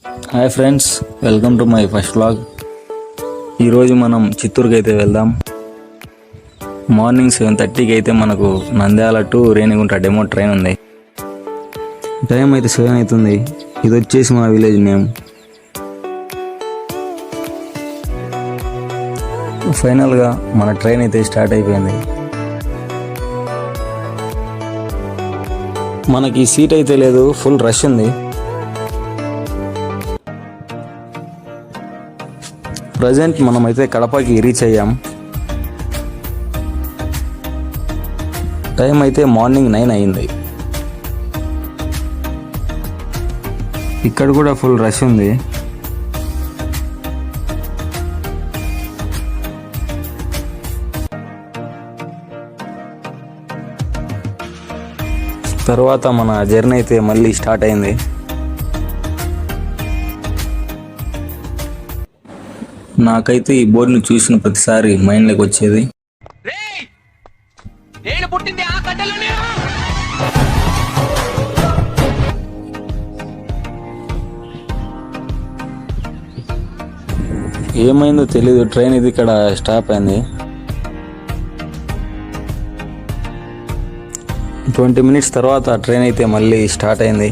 Hi friends, welcome to my first vlog. ఈరోజు మనం చిత్తూరుకి అయితే వెళ్దాం. మార్నింగ్ 7:30కి అయితే మనకు Nandyal to Renigunta demo train ఉంది. టైం అయితే 7 అవుతుంది. ఇది వచ్చేసి మా విలేజ్ నేమ్. ఫైనల్గా మన ట్రైన్ అయితే స్టార్ట్ అయిపోయింది. మనకి సీట్ అయితే లేదు, ఫుల్ రష్ ఉంది. ప్రజెంట్ మనమైతే కడపకి రీచ్ అయ్యాం. టైం అయితే మార్నింగ్ 9 అయింది. ఇక్కడ కూడా ఫుల్ రష్ ఉంది. తర్వాత మన జర్నీ అయితే మళ్ళీ స్టార్ట్ అయింది. నాకైతే ఈ బోర్డుని చూసిన ప్రతిసారి మైండ్లోకి వచ్చేది ఏమైందో తెలీదు, ట్రైన్ ఇది ఇక్కడ స్టాప్ అయింది. 20 minutes తర్వాత ట్రైన్ అయితే మళ్ళీ స్టార్ట్ అయింది.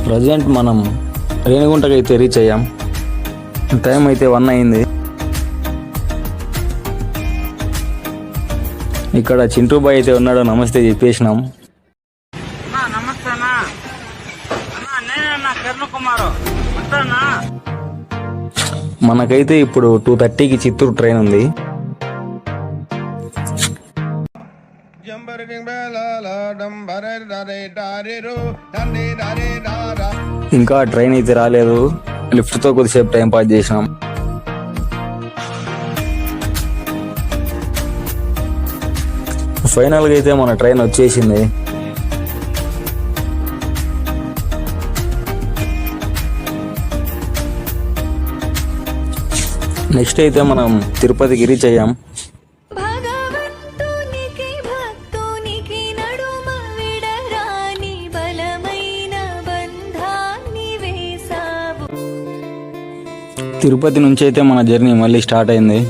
ప్రజెంట్ మనం రేణిగుంటకి అయితే రీచ్ అయ్యాం. టైం అయితే 1 అయింది. ఇక్కడ చింటూ బాయ్ అయితే ఉన్నాడు, నమస్తే చెప్పేసినాం. మనకైతే ఇప్పుడు 2:30కి చిత్తూరు ట్రైన్ ఉంది. ఇంకా ట్రైన్ అయితే రాలేదు. లిఫ్ట్తో కొద్దిసేపు టైం పాస్ చేసినాం. ఫైనల్గా అయితే మన ట్రైన్ వచ్చేసింది. నెక్స్ట్ అయితే మనం తిరుపతికి రీచ్ అయ్యాం. తిరుపతి నుంచి అయితే మన జర్నీ మళ్ళీ స్టార్ట్ అయింది.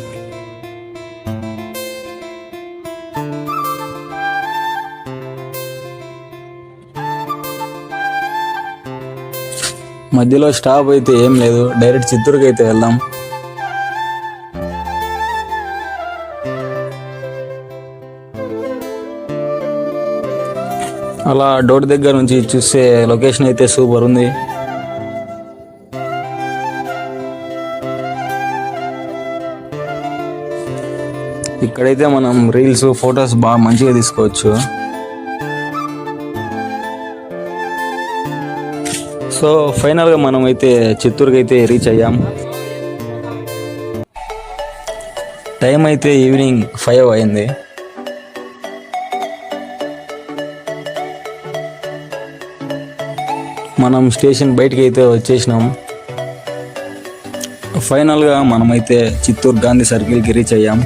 మధ్యలో స్టాప్ అయితే ఏం లేదు, డైరెక్ట్ చిత్తూరుకి అయితే వెళ్దాం. అలా డోర్ దగ్గర నుంచి చూస్తే లొకేషన్ అయితే సూపర్ ఉంది. ఇక్కడైతే మనం రీల్స్, ఫొటోస్ బాగా మంచిగా తీసుకోవచ్చు. సో ఫైనల్గా మనం అయితే చిత్తూరుకి అయితే రీచ్ అయ్యాం. టైం అయితే ఈవినింగ్ 5 అయింది. మనం స్టేషన్ బయటికి అయితే వచ్చేసినాం. ఫైనల్గా మనమైతే చిత్తూరు గాంధీ సర్కిల్కి రీచ్ అయ్యాం.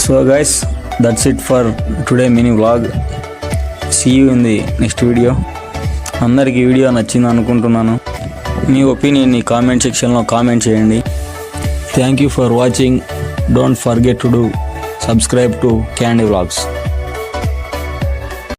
So guys, that's it for today mini vlog. See you in the next video. అందరికి వీడియో నచ్చింది అనుకుంటున్నాను. మీ ఒపీనియన్ని కామెంట్ సెక్షన్లో కామెంట్ చేయండి. Thank you for watching. Don't forget to do subscribe to candy vlogs.